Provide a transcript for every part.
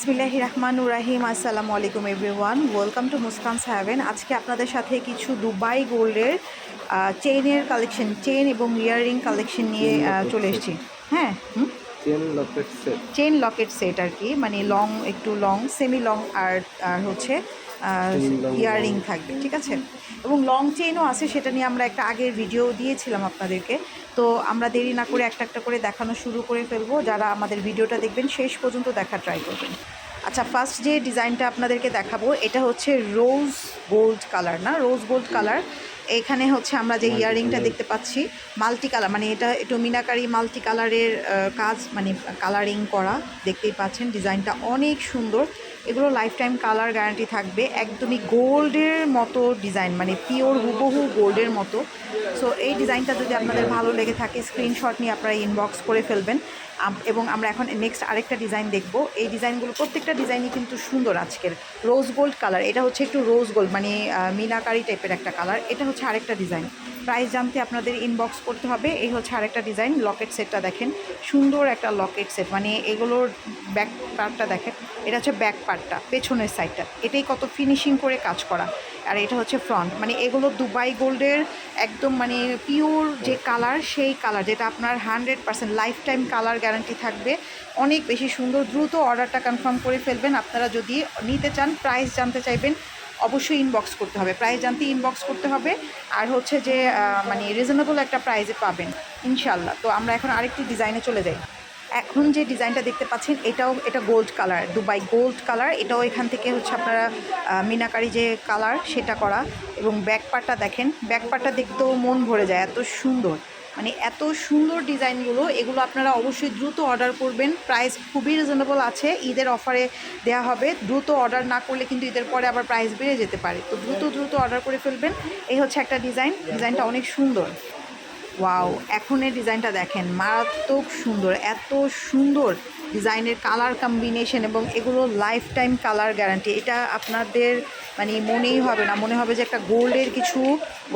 বিসমিল্লাহির রহমানুর রাহিম। আসসালামু আলাইকুম এভরিওয়ান, ওয়েলকাম টু মুস্কানস হ্যাভেন। আজকে আপনাদের সাথে কিছু দুবাই গোল্ডের চেইনের কালেকশন, চেইন এবং ইয়াররিং কালেকশন নিয়ে চলে এসেছি। হ্যাঁ, চেইন লকেট সেট আর কি, মানে লং, একটু লং, সেমি লং, আর আর হচ্ছে ইয়াররিং থাকবে, ঠিক আছে। এবং লং চেইনও আছে, সেটা নিয়ে আমরা একটা আগের ভিডিও দিয়েছিলাম আপনাদেরকে। তো আমরা দেরি না করে একটা একটা করে দেখানো শুরু করে ফেলবো। যারা আমাদের ভিডিওটা দেখবেন শেষ পর্যন্ত দেখা ট্রাই করবেন। আচ্ছা, ফার্স্ট যে ডিজাইনটা আপনাদেরকে দেখাবো এটা হচ্ছে রোজ গোল্ড কালার, না রোজ গোল্ড কালার। এখানে হচ্ছে আমরা যে ইয়াররিংটা দেখতে পাচ্ছি মাল্টি কালার, মানে এটা একটু মিনাকারি মাল্টি কালারের কাজ, মানে কালারিং করা, দেখতেই পাচ্ছেন। ডিজাইনটা অনেক সুন্দর। এগুলো লাইফ টাইম কালার গ্যারান্টি থাকবে। একদমই গোল্ডের মতো ডিজাইন, মানে পিওর হুবহু গোল্ডের মতো। সো এই ডিজাইনটা যদি আপনাদের ভালো লেগে থাকে স্ক্রিনশট নিয়ে আপনারা ইনবক্স করে ফেলবেন। এবং আমরা এখন নেক্সট আরেকটা ডিজাইন দেখব। এই ডিজাইনগুলো প্রত্যেকটা ডিজাইনই কিন্তু সুন্দর। আজকের রোজ গোল্ড কালার, এটা হচ্ছে একটু রোজ গোল্ড, মানে মিনাকারি টাইপের একটা কালার। এটা হচ্ছে আরেকটা ডিজাইন। প্রাইস জানতে আপনাদের ইনবক্স করতে হবে। এই হচ্ছে আরেকটা ডিজাইন। লকেট সেটটা দেখেন, সুন্দর একটা লকেট সেট, মানে এগুলোর ব্যাক পার্টটা দেখেন। এটা হচ্ছে ব্যাক পার্টটা, পেছনের সাইডটা, এটাই কত ফিনিশিং করে কাজ করা। আর এটা হচ্ছে ফ্রন্ট, মানে এগুলো দুবাই গোল্ডের একদম মানে পিওর যে কালার, সেই কালার যেটা আপনার 100% লাইফ টাইম কালার গ্যারান্টি থাকবে। অনেক বেশি সুন্দর। দ্রুত অর্ডারটা কনফার্ম করে ফেলবেন। আপনারা যদি নিতে চান, প্রাইস জানতে চাইবেন, অবশ্যই ইনবক্স করতে হবে। প্রাইস জানতে ইনবক্স করতে হবে। আর হচ্ছে যে মানে রিজনেবল একটা প্রাইসে পাবেন ইনশাল্লাহ। তো আমরা এখন আরেকটি ডিজাইনে চলে যাই। এখন যে ডিজাইনটা দেখতে পাচ্ছেন এটা gold colour, Dubai gold colour. এটাও এখান থেকে হচ্ছে আপনারা মিনাকারি যে কালার সেটা করা। এবং ব্যাক পার্টটা দেখেন, ব্যাক পার্টটা দেখতেও মন ভরে যায়, এত সুন্দর, মানে এত সুন্দর ডিজাইনগুলো। এগুলো আপনারা অবশ্যই দ্রুত অর্ডার করবেন। প্রাইস খুবই রিজনেবল আছে, ঈদের অফারে দেওয়া হবে। দ্রুত অর্ডার না করলে কিন্তু ঈদের পরে আবার প্রাইস বেড়ে যেতে পারে। তো দ্রুত অর্ডার করে ফেলবেন। এই হচ্ছে একটা ডিজাইন, ডিজাইনটা অনেক সুন্দর। ওয়াও, এখন এই ডিজাইনটা দেখেন, মারাত্মক সুন্দর, এত সুন্দর ডিজাইনের কালার কম্বিনেশন, এবং এগুলো লাইফ টাইম কালার গ্যারান্টি। এটা আপনাদের মানে মনেই হবে না, মনে হবে যে একটা গোল্ডের কিছু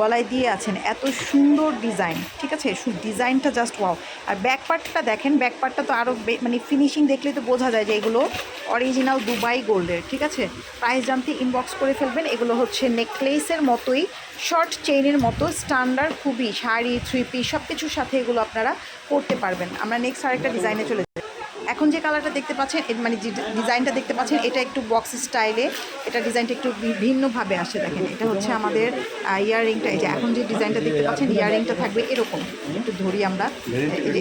গলায় দিয়ে আছেন। এত সুন্দর ডিজাইন, ঠিক আছে। ডিজাইনটা জাস্ট ওয়াও। আর ব্যাক পার্টটা দেখেন, ব্যাক পার্টটা তো আরও মানে ফিনিশিং দেখলে তো বোঝা যায় যে এগুলো অরিজিনাল দুবাই গোল্ডের, ঠিক আছে। প্রাইস জানতে ইনবক্স করে ফেলবেন। এগুলো হচ্ছে নেকলেসের মতোই, শর্ট চেইনের মতো স্ট্যান্ডার্ড, খুবই শাড়ি, থ্রি পিস সব কিছুর সাথে এগুলো আপনারা করতে পারবেন। আমরা নেক্সট আরেকটা ডিজাইনে চলে যাই। এখন যে কালারটা দেখতে পাচ্ছেন, মানে যে ডিজাইনটা দেখতে পাচ্ছেন, এটা একটু বক্স স্টাইলে, এটা ডিজাইনটা একটু ভিন্নভাবে আসে। দেখেন, এটা হচ্ছে আমাদের ইয়াররিংটা। এই যে এখন যে ডিজাইনটা দেখতে পাচ্ছেন, ইয়াররিংটা থাকবে এরকম, একটু ধরি আমরা,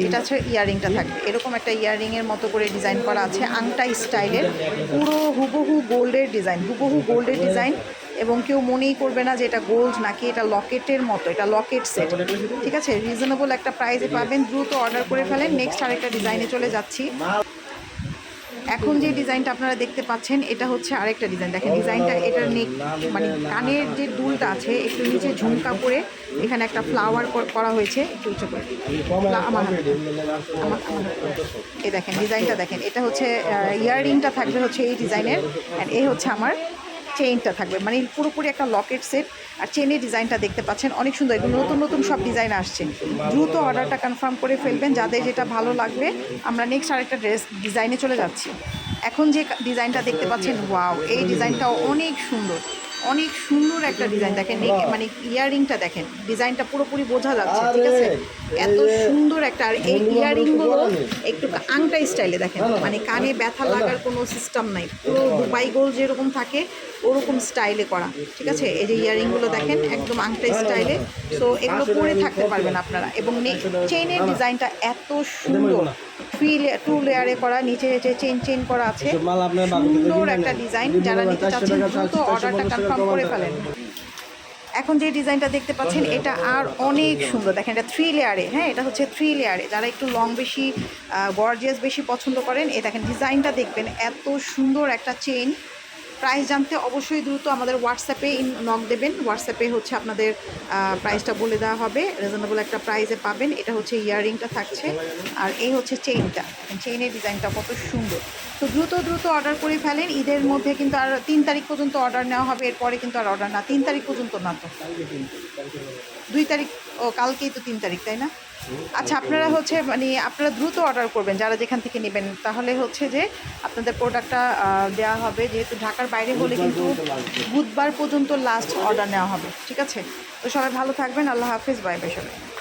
এটা হচ্ছে ইয়াররিংটা থাকবে এরকম একটা ইয়াররিংয়ের মতো করে ডিজাইন করা আছে, আংটা স্টাইলের, পুরো হুবহু গোল্ডের ডিজাইন, হুবহু গোল্ডের ডিজাইন। এবং কেউ মনেই করবে না যে এটা গোল্ড নাকি, এটা লকেটের মতো, এটা লকেট সেট, ঠিক আছে। রিজনেবল একটা প্রাইসে পাবেন। দ্রুত অর্ডার করে ফেলেন। নেক্সট আরেকটা ডিজাইনে চলে যাচ্ছি। এখন যে ডিজাইনটা আপনারা দেখতে পাচ্ছেন, এটা হচ্ছে আরেকটা ডিজাইন। দেখেন ডিজাইনটা, এটার নেক, মানে কানের যে দুলটা আছে একটু নিচে ঝুমকা করে, এখানে একটা ফ্লাওয়ার করা হয়েছে একটু উঁচু করে। এই দেখেন ডিজাইনটা দেখেন, এটা হচ্ছে ইয়াররিংটা থাকবে হচ্ছে এই ডিজাইনের, অ্যান্ড এই হচ্ছে আমার চেইনটা থাকবে, মানে পুরোপুরি একটা লকেট সেট। আর চেনের ডিজাইনটা দেখতে পাচ্ছেন অনেক সুন্দর। এগুলো নতুন নতুন সব ডিজাইন আসছে। দ্রুত অর্ডারটা কনফার্ম করে ফেলবেন যাদের যেটা ভালো লাগবে। আমরা নেক্সট আরেকটা ডিজাইনে চলে যাচ্ছি। এখন যে ডিজাইনটা দেখতে পাচ্ছেন, ওয়াও, এই ডিজাইনটাও অনেক সুন্দর, অনেক সুন্দর একটা ডিজাইন। দেখেন মানে ইয়াররিংটা দেখেন, ডিজাইনটা পুরোপুরি বোঝা যাচ্ছে, ঠিক আছে। এত সুন্দর একটা। আর এই ইয়াররিংগুলো একটু আংটা স্টাইলে দেখেন, মানে কানে ব্যথা লাগার কোনো সিস্টেম নাই, পুরো দুবাই গোল্ড যেরকম থাকে ওরকম স্টাইলে করা, ঠিক আছে। এই যে ইয়াররিংগুলো দেখেন একদম আংটা স্টাইলে। সো এগুলো পরে থাকতে পারবেন আপনারা। এবং চেইনের ডিজাইনটা এত সুন্দর, টু লেয়ারে করা, নিচে যে চেইন করা আছে, সুন্দর একটা ডিজাইন। যারা নিতে চাচ্ছেন দ্রুত অর্ডারটা কনফার্ম করে ফেলেন। এখন যে ডিজাইনটা দেখতে পাচ্ছেন, এটা আর অনেক সুন্দর। দেখেন, এটা 3 লেয়ারে, হ্যাঁ, এটা হচ্ছে 3 লেয়ারে। যারা একটু লং বেশি, গর্জিয়াস বেশি পছন্দ করেন, এই দেখেন ডিজাইনটা দেখবেন, এত সুন্দর একটা চেইন। প্রাইস জানতে অবশ্যই দ্রুত আমাদের হোয়াটসঅ্যাপে নক দেবেন। হোয়াটসঅ্যাপে হচ্ছে আপনাদের প্রাইসটা বলে দেওয়া হবে, রিজনেবল একটা প্রাইসে পাবেন। এটা হচ্ছে ইয়াররিংটা থাকছে, আর এই হচ্ছে চেইনটা। চেইনের ডিজাইনটা কত সুন্দর। তো দ্রুত অর্ডার করে ফেলেন। ঈদের মধ্যে কিন্তু আর 3 তারিখ পর্যন্ত অর্ডার নেওয়া হবে, এরপরে কিন্তু আর অর্ডার না। 3 তারিখ পর্যন্ত না, তো 2 তারিখ, ও কালকেই তো 3 তারিখ, তাই না? আচ্ছা, আপনারা হচ্ছে মানে আপনারা দ্রুত অর্ডার করবেন যারা যেখান থেকে নেবেন, তাহলে হচ্ছে যে আপনাদের প্রোডাক্টটা দেওয়া হবে। যেহেতু ঢাকার বাইরে হলে কিন্তু বুধবার পর্যন্ত লাস্ট অর্ডার নেওয়া হবে। ঠিক আছে, তো সবাই ভালো থাকবেন। আল্লাহ হাফিজ, বাই বাই সবাই।